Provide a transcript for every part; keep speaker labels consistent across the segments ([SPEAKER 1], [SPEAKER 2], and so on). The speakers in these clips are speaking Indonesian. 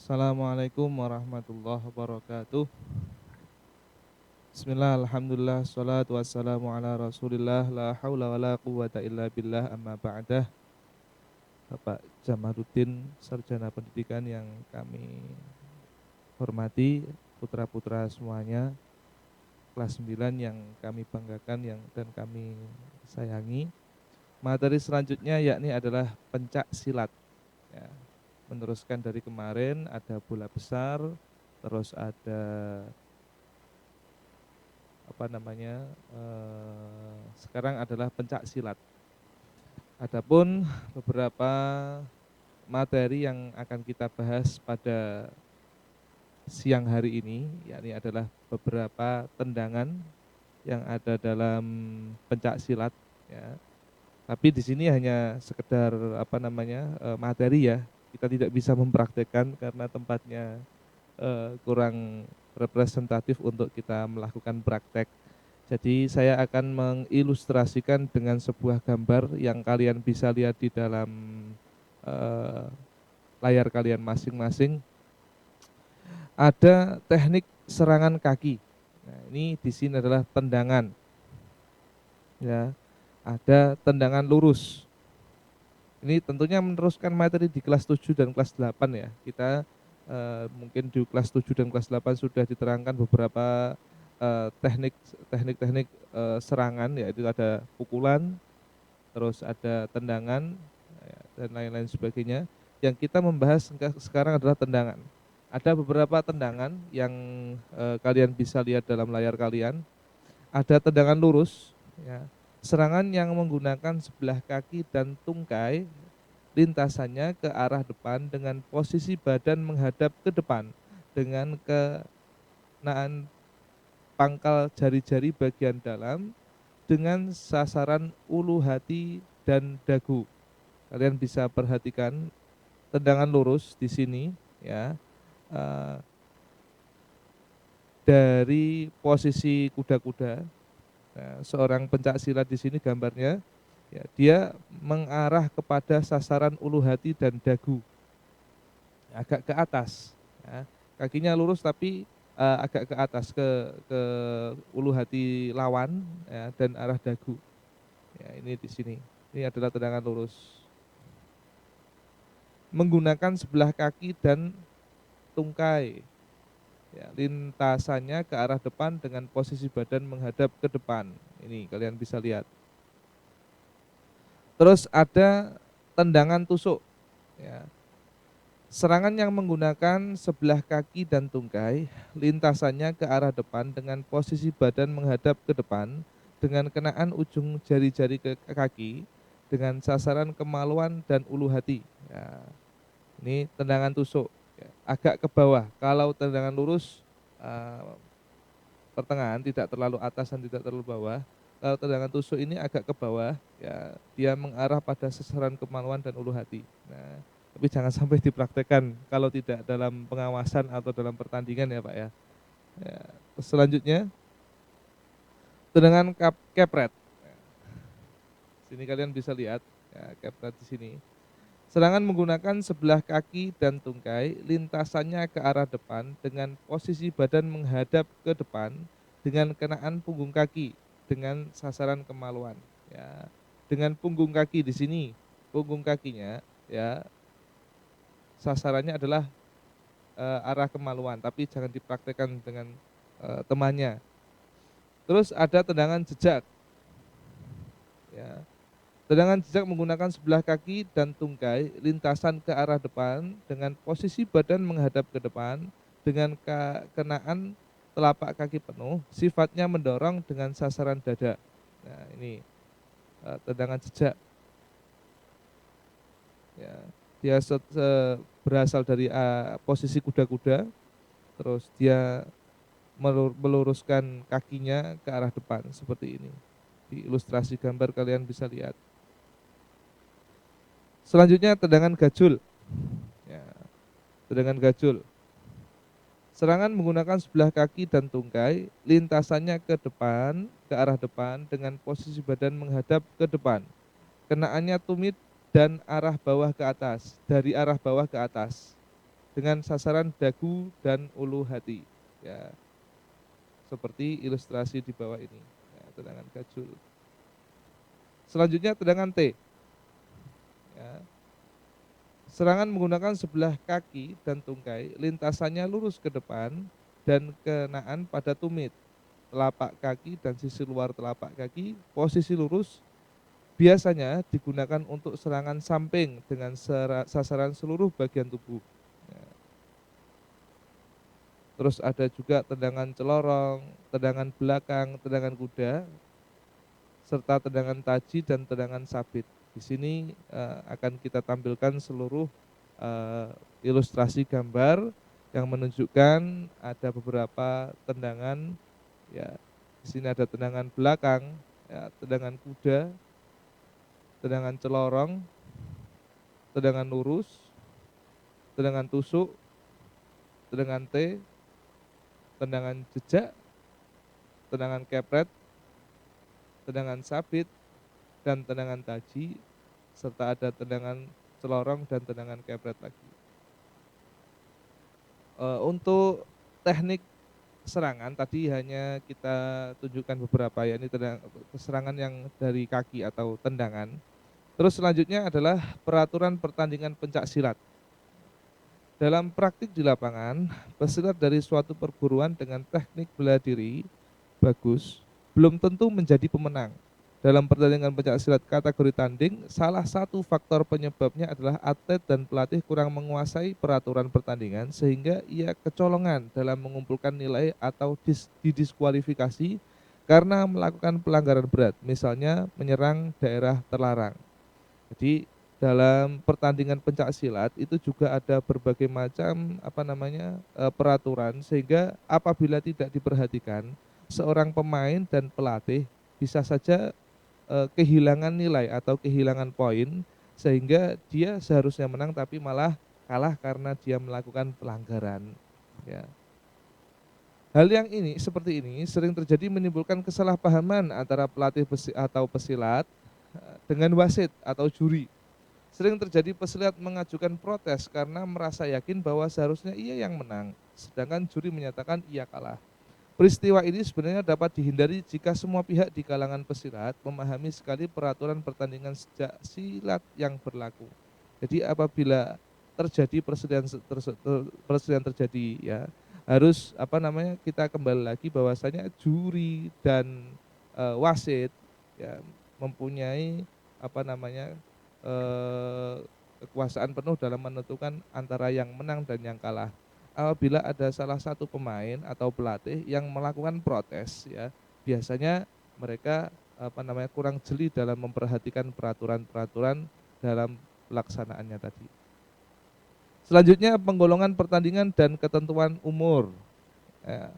[SPEAKER 1] Assalamualaikum warahmatullahi wabarakatuh. Bismillah, alhamdulillah, salatu wassalamu ala rasulillah, la hawla wa la quwata illa billah, amma ba'dah. Bapak Jamaluddin, Sarjana Pendidikan yang kami hormati, putra-putra semuanya, kelas 9 yang kami banggakan dan kami sayangi. Materi selanjutnya yakni adalah pencak silat. Ya, meneruskan dari kemarin ada bola besar, terus ada sekarang adalah pencak silat. Adapun beberapa materi yang akan kita bahas pada siang hari ini, yakni adalah beberapa tendangan yang ada dalam pencak silat. Ya. Tapi di sini hanya sekedar materi ya. Kita tidak bisa mempraktekkan karena tempatnya kurang representatif untuk kita melakukan praktek. Jadi saya akan mengilustrasikan dengan sebuah gambar yang kalian bisa lihat di dalam eh, layar kalian masing-masing. Ada teknik serangan kaki. Nah, ini di sini adalah tendangan. Ya, ada tendangan lurus. Ini tentunya meneruskan materi di kelas 7 dan kelas 8 ya. Kita mungkin di kelas 7 dan kelas 8 sudah diterangkan beberapa teknik-teknik serangan, yaitu ada pukulan, terus ada tendangan ya, dan lain-lain sebagainya. Yang kita membahas sekarang adalah tendangan. Ada beberapa tendangan yang kalian bisa lihat dalam layar kalian. Ada tendangan lurus, ya, serangan yang menggunakan sebelah kaki dan tungkai lintasannya ke arah depan dengan posisi badan menghadap ke depan dengan kenaan pangkal jari-jari bagian dalam dengan sasaran ulu hati dan dagu. Kalian bisa perhatikan tendangan lurus di sini ya. eh, dari posisi kuda-kuda. Nah, seorang pencak silat di sini gambarnya ya, dia mengarah kepada sasaran ulu hati dan dagu. Agak ke atas ya. Kakinya lurus tapi agak ke atas ke ulu hati lawan ya, dan arah dagu. Ya, ini di sini. Ini adalah tendangan lurus. Menggunakan sebelah kaki dan tungkai. Ya, lintasannya ke arah depan dengan posisi badan menghadap ke depan. Ini kalian bisa lihat. Terus ada tendangan tusuk. Ya. Serangan yang menggunakan sebelah kaki dan tungkai, lintasannya ke arah depan dengan posisi badan menghadap ke depan, dengan kenaan ujung jari-jari ke kaki, dengan sasaran kemaluan dan ulu hati. Ya, ini tendangan tusuk, ya, agak ke bawah. Kalau tendangan lurus, pertengahan, tidak terlalu atas dan tidak terlalu bawah. Kalau tendangan tusuk ini agak ke bawah, ya, dia mengarah pada sasaran kemaluan dan ulu hati. Nah, tapi jangan sampai dipraktekkan kalau tidak dalam pengawasan atau dalam pertandingan ya Pak ya. Ya, selanjutnya tendangan kepret. Sini kalian bisa lihat ya, kepret di sini. Serangan menggunakan sebelah kaki dan tungkai, lintasannya ke arah depan dengan posisi badan menghadap ke depan dengan kenaan punggung kaki dengan sasaran kemaluan. Ya, dengan punggung kaki di sini, punggung kakinya ya sasarannya adalah arah kemaluan, tapi jangan dipraktekkan dengan temannya. Terus ada tendangan jejak. Ya, tendangan jejak menggunakan sebelah kaki dan tungkai lintasan ke arah depan dengan posisi badan menghadap ke depan dengan kenaan telapak kaki penuh, sifatnya mendorong dengan sasaran dada. Nah, ini tendangan jejak. Ya, dia berasal dari posisi kuda-kuda, terus dia meluruskan kakinya ke arah depan seperti ini. Di ilustrasi gambar kalian bisa lihat. Selanjutnya tendangan gajul. Ya, tendangan gajul. Serangan menggunakan sebelah kaki dan tungkai, lintasannya ke depan, ke arah depan dengan posisi badan menghadap ke depan. Kenaannya tumit dan arah bawah ke atas, dari arah bawah ke atas. dengan sasaran dagu dan ulu hati. Ya, seperti ilustrasi di bawah ini. Ya, tendangan gajul. Selanjutnya tendangan T. Ya. Serangan menggunakan sebelah kaki dan tungkai, lintasannya lurus ke depan dan kenaan pada tumit, telapak kaki dan sisi luar telapak kaki, posisi lurus, biasanya digunakan untuk serangan samping dengan sasaran seluruh bagian tubuh. Ya. Terus ada juga tendangan celorong, tendangan belakang, tendangan kuda, serta tendangan taji dan tendangan sabit. Di sini akan kita tampilkan seluruh ilustrasi gambar yang menunjukkan ada beberapa tendangan. Ya, di sini ada tendangan belakang, ya, tendangan kuda, tendangan celorong, tendangan lurus, tendangan tusuk, tendangan T, tendangan jejak, tendangan kepret, tendangan sabit, dan tendangan taji, serta ada tendangan celorong dan tendangan kepret lagi. Untuk teknik serangan tadi hanya kita tunjukkan beberapa, ya, ini serangan yang dari kaki atau tendangan. Terus selanjutnya adalah peraturan pertandingan pencak silat. Dalam praktik di lapangan, pesilat dari suatu perguruan dengan teknik bela diri bagus belum tentu menjadi pemenang. Dalam pertandingan pencak silat kategori tanding, salah satu faktor penyebabnya adalah atlet dan pelatih kurang menguasai peraturan pertandingan sehingga ia kecolongan dalam mengumpulkan nilai atau didiskualifikasi karena melakukan pelanggaran berat, misalnya menyerang daerah terlarang. Jadi dalam pertandingan pencak silat itu juga ada berbagai macam peraturan, sehingga apabila tidak diperhatikan, seorang pemain dan pelatih bisa saja kehilangan nilai atau kehilangan poin, sehingga dia seharusnya menang tapi malah kalah karena dia melakukan pelanggaran, ya. Hal yang seperti ini sering terjadi, menimbulkan kesalahpahaman antara pelatih atau pesilat dengan wasit atau juri. Sering terjadi pesilat mengajukan protes karena merasa yakin bahwa seharusnya ia yang menang, sedangkan juri menyatakan ia kalah. Peristiwa ini sebenarnya dapat dihindari jika semua pihak di kalangan pesilat memahami sekali peraturan pertandingan sejak silat yang berlaku. Jadi apabila terjadi persediaan terjadi, ya, harus kita kembali lagi bahwasanya juri dan wasit, ya, mempunyai kekuasaan penuh dalam menentukan antara yang menang dan yang kalah. Apabila ada salah satu pemain atau pelatih yang melakukan protes, ya, biasanya mereka kurang jeli dalam memperhatikan peraturan-peraturan dalam pelaksanaannya tadi. Selanjutnya penggolongan pertandingan dan ketentuan umur. Ya.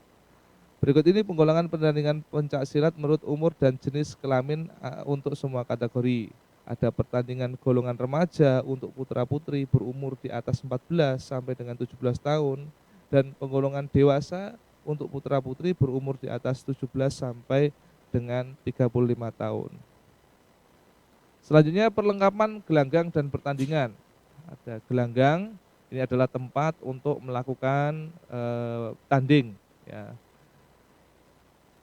[SPEAKER 1] Berikut ini penggolongan pertandingan pencak silat menurut umur dan jenis kelamin untuk semua kategori. Ada pertandingan golongan remaja untuk putra-putri berumur di atas 14 sampai dengan 17 tahun, dan penggolongan dewasa untuk putra-putri berumur di atas 17 sampai dengan 35 tahun. Selanjutnya perlengkapan gelanggang dan pertandingan. Ada gelanggang, ini adalah tempat untuk melakukan tanding, ya.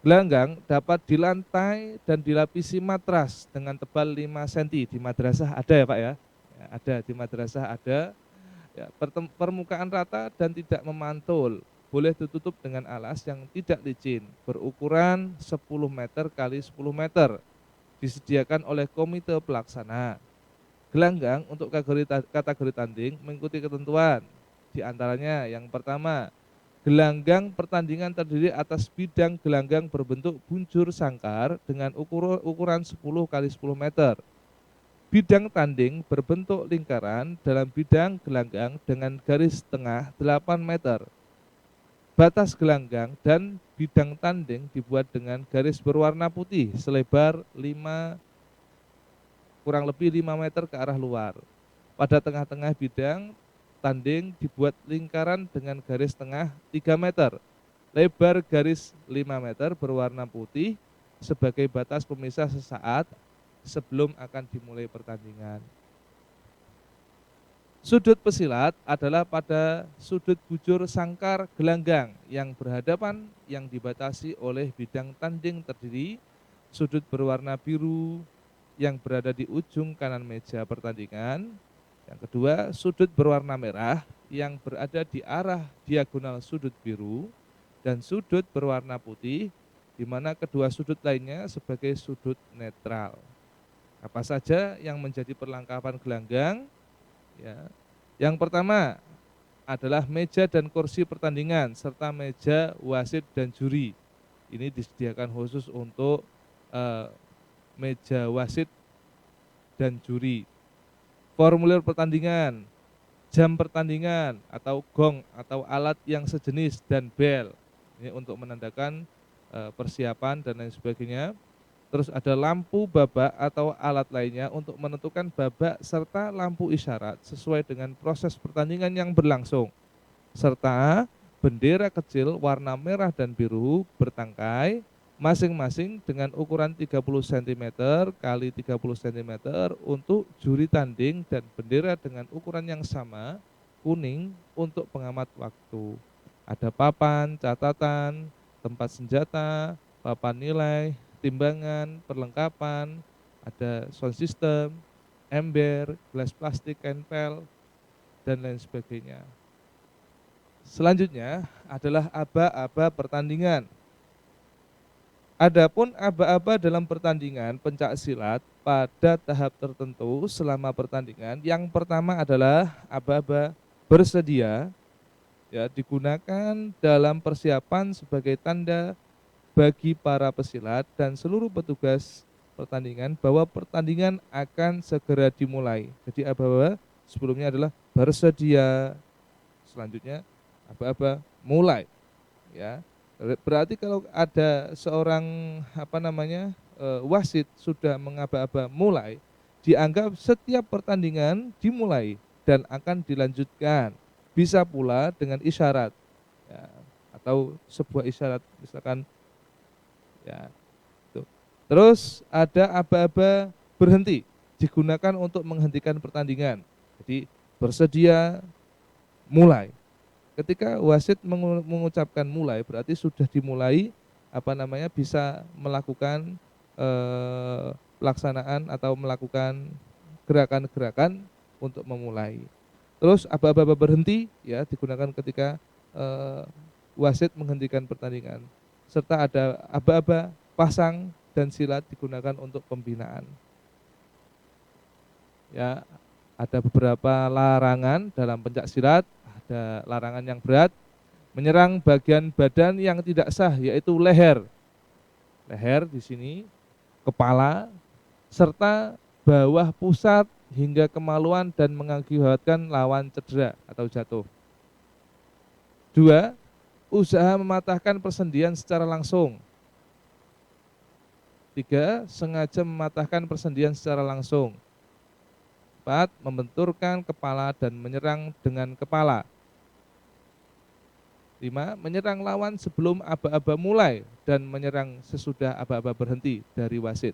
[SPEAKER 1] Gelanggang dapat dilantai dan dilapisi matras dengan tebal 5 cm. Di madrasah ada, ya Pak, ya? Ya, ada, di madrasah ada. Ya, permukaan rata dan tidak memantul. Boleh ditutup dengan alas yang tidak licin, berukuran 10 meter kali 10 meter. Disediakan oleh komite pelaksana. Gelanggang untuk kategori tanding mengikuti ketentuan. Di antaranya yang pertama, gelanggang pertandingan terdiri atas bidang gelanggang berbentuk buncur sangkar dengan ukuran 10 kali 10 meter. Bidang tanding berbentuk lingkaran dalam bidang gelanggang dengan garis tengah 8 meter. Batas gelanggang dan bidang tanding dibuat dengan garis berwarna putih selebar kurang lebih 5 meter ke arah luar. Pada tengah-tengah bidang tanding dibuat lingkaran dengan garis tengah 3 meter. Lebar garis 5 meter berwarna putih sebagai batas pemisah sesaat sebelum akan dimulai pertandingan. Sudut pesilat adalah pada sudut bujur sangkar gelanggang yang berhadapan yang dibatasi oleh bidang tanding terdiri. Sudut berwarna biru yang berada di ujung kanan meja pertandingan. Yang kedua, sudut berwarna merah yang berada di arah diagonal sudut biru. Dan sudut berwarna putih di mana kedua sudut lainnya sebagai sudut netral. Apa saja yang menjadi perlengkapan gelanggang? Ya. Yang pertama adalah meja dan kursi pertandingan serta meja wasit dan juri. Ini disediakan khusus untuk meja wasit dan juri. Formulir pertandingan, jam pertandingan atau gong atau alat yang sejenis dan bel. Ini untuk menandakan persiapan dan lain sebagainya. Terus ada lampu babak atau alat lainnya untuk menentukan babak serta lampu isyarat sesuai dengan proses pertandingan yang berlangsung. Serta bendera kecil warna merah dan biru bertangkai masing-masing dengan ukuran 30 cm kali 30 cm untuk juri tanding dan bendera dengan ukuran yang sama kuning untuk pengamat waktu. Ada papan, catatan, tempat senjata, papan nilai, timbangan, perlengkapan, ada sound system, ember, gelas plastik, kenpel, dan lain sebagainya. Selanjutnya adalah aba-aba pertandingan. Adapun aba-aba dalam pertandingan pencak silat pada tahap tertentu selama pertandingan, yang pertama adalah aba-aba bersedia, ya, digunakan dalam persiapan sebagai tanda bagi para pesilat dan seluruh petugas pertandingan bahwa pertandingan akan segera dimulai. Jadi aba-aba sebelumnya adalah bersedia, selanjutnya aba-aba mulai, ya. Berarti kalau ada seorang wasit sudah mengaba-aba mulai, dianggap setiap pertandingan dimulai dan akan dilanjutkan. Bisa pula dengan isyarat, ya, atau sebuah isyarat misalkan, ya, itu. Terus ada aba-aba berhenti, digunakan untuk menghentikan pertandingan. Jadi bersedia, mulai. Ketika wasit mengucapkan mulai berarti sudah dimulai bisa melakukan pelaksanaan atau melakukan gerakan-gerakan untuk memulai. Terus aba-aba berhenti, ya, digunakan ketika wasit menghentikan pertandingan. Serta ada aba-aba pasang dan silat digunakan untuk pembinaan. Ya, ada beberapa larangan dalam pencak silat. Ada larangan yang berat, menyerang bagian badan yang tidak sah, yaitu leher. Leher di sini, kepala, serta bawah pusat hingga kemaluan dan mengakibatkan lawan cedera atau jatuh. 2. Usaha mematahkan persendian secara langsung. 3. Sengaja mematahkan persendian secara langsung. 4. Membenturkan kepala dan menyerang dengan kepala. 5. Menyerang lawan sebelum aba-aba mulai dan menyerang sesudah aba-aba berhenti dari wasit,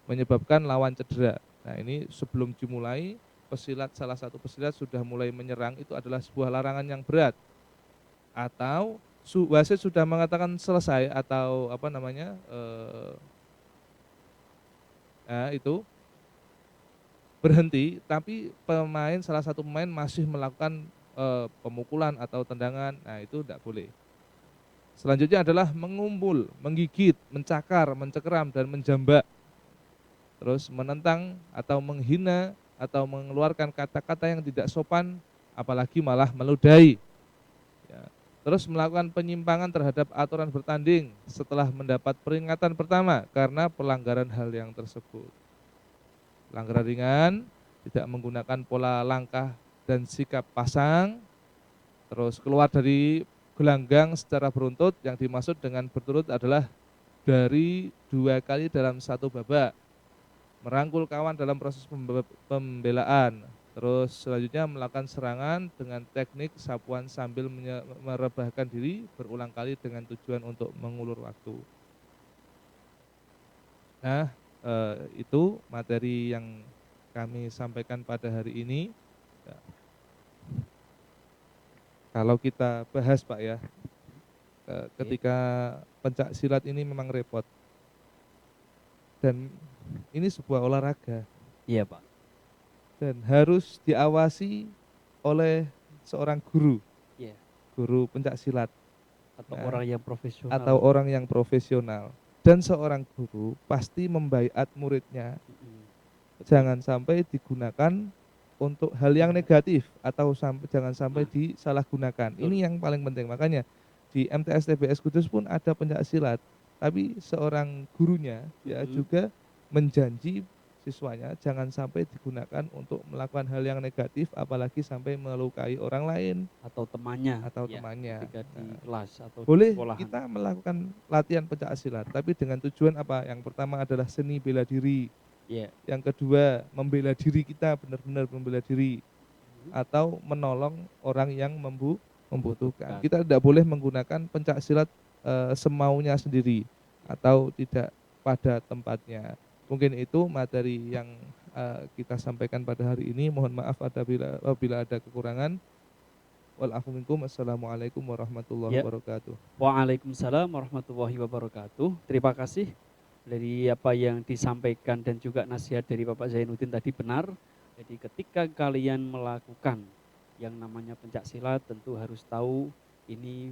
[SPEAKER 1] menyebabkan lawan cedera. Nah, ini sebelum dimulai, salah satu pesilat sudah mulai menyerang, itu adalah sebuah larangan yang berat. Atau wasit sudah mengatakan selesai atau itu berhenti, tapi salah satu pemain masih melakukan pemukulan atau tendangan, nah itu tidak boleh. Selanjutnya adalah mengumpul, menggigit, mencakar, mencekram, dan menjambak. Terus menentang atau menghina atau mengeluarkan kata-kata yang tidak sopan, apalagi malah meludahi. Ya. Terus melakukan penyimpangan terhadap aturan bertanding setelah mendapat peringatan pertama karena pelanggaran hal yang tersebut. Pelanggaran ringan, tidak menggunakan pola langkah dan sikap pasang, terus keluar dari gelanggang secara beruntut. Yang dimaksud dengan berturut adalah dari 2 kali dalam satu babak, merangkul kawan dalam proses pembelaan, terus selanjutnya melakukan serangan dengan teknik sapuan sambil merebahkan diri berulang kali dengan tujuan untuk mengulur waktu. Nah, itu materi yang kami sampaikan pada hari ini. Kalau kita bahas Pak ya,
[SPEAKER 2] Oke.
[SPEAKER 1] ketika pencak silat ini memang repot dan ini sebuah olahraga
[SPEAKER 2] Iya, Pak.
[SPEAKER 1] dan harus diawasi oleh seorang guru,
[SPEAKER 2] Iya.
[SPEAKER 1] guru pencak silat.
[SPEAKER 2] Atau
[SPEAKER 1] Nah,
[SPEAKER 2] orang yang profesional.
[SPEAKER 1] atau orang yang profesional. Dan seorang guru pasti membaiat muridnya
[SPEAKER 2] Betul.
[SPEAKER 1] jangan sampai digunakan untuk hal yang negatif atau jangan sampai
[SPEAKER 2] Nah,
[SPEAKER 1] disalahgunakan.
[SPEAKER 2] betul.
[SPEAKER 1] Ini yang paling penting. Makanya di MTS TBS Kudus pun ada pencak silat, tapi seorang gurunya ya juga menjanji siswanya jangan sampai digunakan untuk melakukan hal yang negatif apalagi sampai melukai orang lain
[SPEAKER 2] Atau temannya,
[SPEAKER 1] atau
[SPEAKER 2] ya,
[SPEAKER 1] temannya.
[SPEAKER 2] ketika di
[SPEAKER 1] Nah,
[SPEAKER 2] kelas atau di
[SPEAKER 1] boleh
[SPEAKER 2] sekolahan.
[SPEAKER 1] kita melakukan latihan pencak silat, tapi dengan tujuan apa? Yang pertama adalah seni bela diri,
[SPEAKER 2] Iya.
[SPEAKER 1] yang kedua membela diri kita, benar-benar membela diri, atau menolong orang yang membutuhkan.
[SPEAKER 2] Membutuhkan.
[SPEAKER 1] Kita tidak boleh menggunakan pencak silat, semaunya sendiri atau tidak pada tempatnya. Mungkin itu materi yang, kita sampaikan pada hari ini. Mohon maaf apabila ada kekurangan. Wal afu minkum. Assalamualaikum warahmatullahi
[SPEAKER 2] Ya.
[SPEAKER 1] wabarakatuh.
[SPEAKER 2] Waalaikumsalam warahmatullahi wabarakatuh. Terima kasih dari apa yang disampaikan dan juga nasihat dari Bapak Zainuddin tadi benar. Jadi ketika kalian melakukan yang namanya pencak silat tentu harus tahu ini